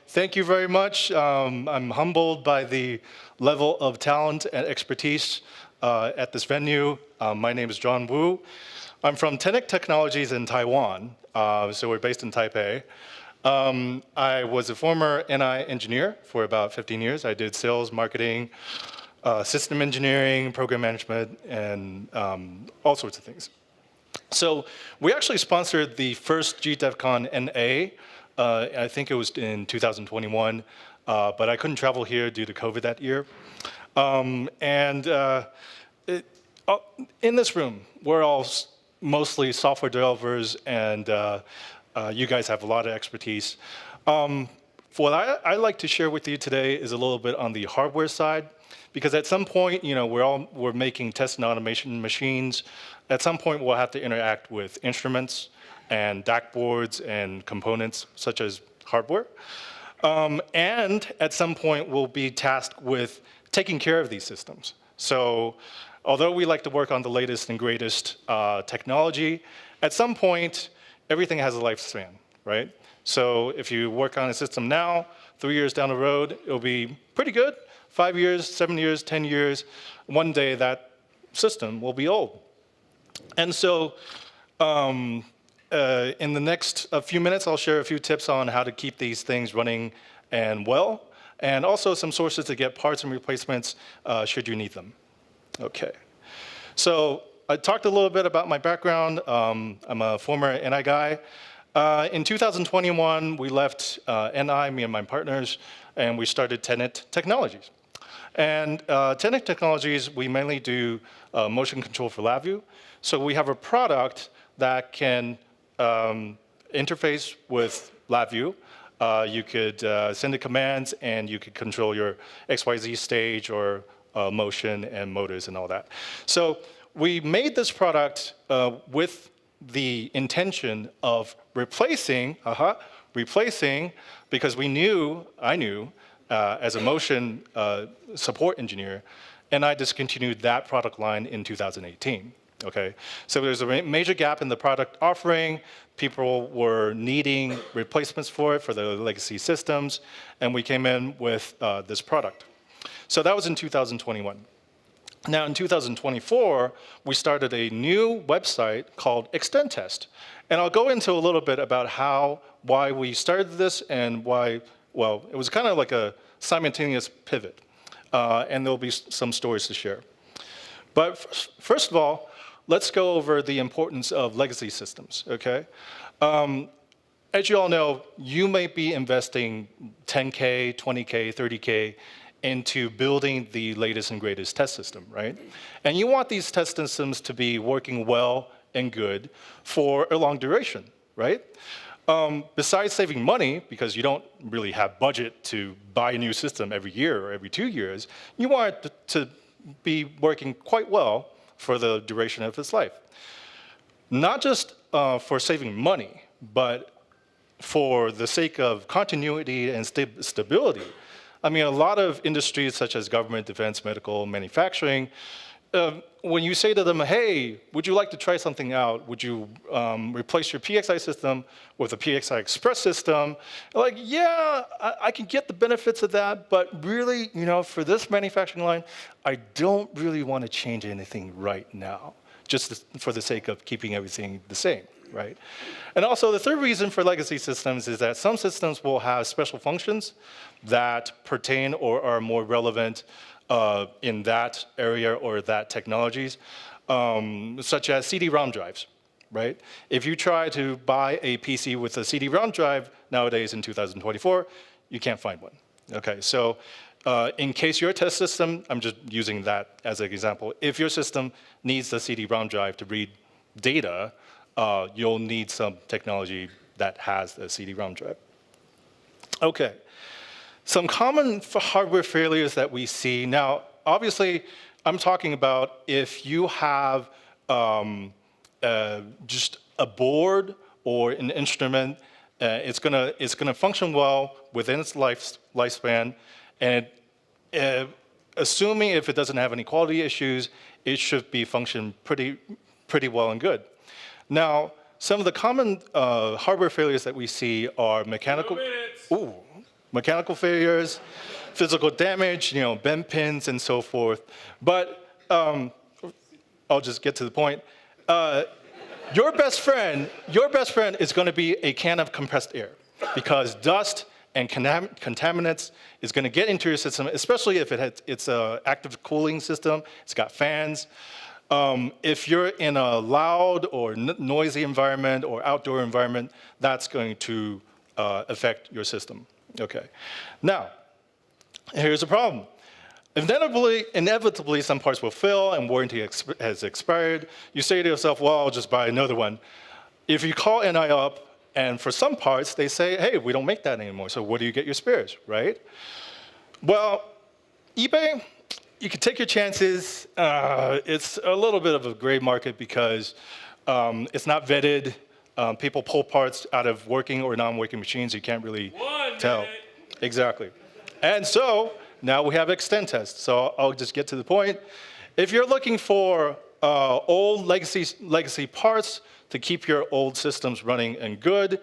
thank you very much. I'm humbled by the level of talent and expertise at this venue. My name is John Wu. I'm from Tenet Technologies in Taiwan, so we're based in Taipei. I was a former NI engineer for about 15 years. I did sales, marketing, system engineering, program management, and all sorts of things. So we actually sponsored the first GDevCon NA. I think it was in 2021, but I couldn't travel here due to COVID that year. In this room, we're all mostly software developers, and you guys have a lot of expertise. What I'd like to share with you today is a little bit on the hardware side, because at some point, we're making test and automation machines. At some point, we'll have to interact with instruments and DAC boards and components such as hardware. And at some point, we'll be tasked with taking care of these systems. So although we like to work on the latest and greatest technology, at some point, everything has a lifespan, right? So if you work on a system now, 3 years down the road, it'll be pretty good. 5 years, 7 years, 10 years, one day that system will be old. And so in the next few minutes, I'll share a few tips on how to keep these things running and well, and also some sources to get parts and replacements should you need them. Okay. So I talked a little bit about my background. I'm a former NI guy. In 2021, we left NI, me and my partners, and we started Tenet Technologies. And Tenet Technologies, we mainly do motion control for LabVIEW. So we have a product that can interface with LabVIEW. You could send the commands, and you could control your XYZ stage or motion and motors and all that. So we made this product with the intention of replacing, because I knew as a motion support engineer, and I discontinued that product line in 2018. Okay, so there's a major gap in the product offering. People were needing replacements for it for the legacy systems, and we came in with this product. So that was in 2021. Now in 2024, we started a new website called Extend Test. And I'll go into a little bit about why we started this and why, well, it was kind of like a simultaneous pivot. And there'll be some stories to share. But first of all, let's go over the importance of legacy systems, okay? As you all know, you may be investing 10K, 20K, 30K into building the latest and greatest test system, right? And you want these test systems to be working well and good for a long duration, right? Besides saving money, because you don't really have budget to buy a new system every year or every 2 years, you want it to be working quite well for the duration of its life. Not just for saving money, but for the sake of continuity and stability. I mean, a lot of industries such as government, defense, medical, manufacturing, when you say to them, hey, would you like to try something out? Would you replace your PXI system with a PXI Express system? Like, yeah, I can get the benefits of that, but really, for this manufacturing line, I don't really want to change anything right now, just for the sake of keeping everything the same, right? And also, the third reason for legacy systems is that some systems will have special functions that pertain or are more relevant in that area or that technologies, such as CD-ROM drives, right? If you try to buy a PC with a CD-ROM drive nowadays in 2024, you can't find one, okay? So in case your test system, I'm just using that as an example, if your system needs the CD-ROM drive to read data, you'll need some technology that has a CD-ROM drive. Okay. Some common hardware failures that we see. Now, obviously, I'm talking about if you have just a board or an instrument, it's gonna function well within its lifespan, and assuming if it doesn't have any quality issues, it should be function pretty well and good. Now, some of the common hardware failures that we see are mechanical. No minutes. Ooh. mechanical failures, physical damage, bent pins and so forth. But I'll just get to the point. Your best friend is going to be a can of compressed air, because dust and contaminants is going to get into your system, especially if it's an active cooling system. It's got fans. If you're in a loud or noisy environment or outdoor environment, that's going to affect your system. Okay. Now, here's the problem. Inevitably, some parts will fail and warranty has expired. You say to yourself, well, I'll just buy another one. If you call NI up, and for some parts, they say, hey, we don't make that anymore, so where do you get your spares, right? Well, eBay, you can take your chances. It's a little bit of a gray market because it's not vetted. People pull parts out of working or non-working machines. You can't really tell. Exactly. And so now we have extend tests. So I'll just get to the point. If you're looking for old legacy parts to keep your old systems running and good,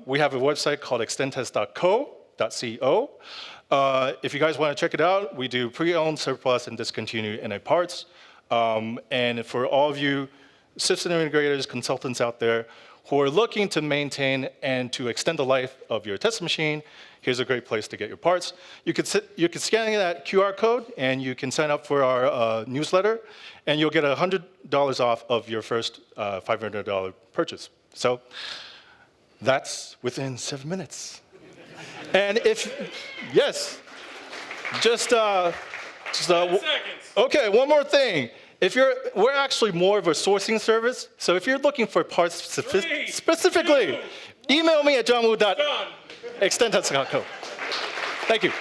we have a website called extendtest.co. If you guys want to check it out, we do pre-owned, surplus, and discontinued NA parts. And for all of you system integrators, consultants out there who are looking to maintain and to extend the life of your test machine, here's a great place to get your parts. You could scan that QR code, and you can sign up for our newsletter, and you'll get $100 off of your first $500 purchase. So that's within 7 minutes. And yes, just 10 seconds. Okay, one more thing. We're actually more of a sourcing service. So if you're looking for parts specifically, email me at johnwu.extendtest.co. Thank you.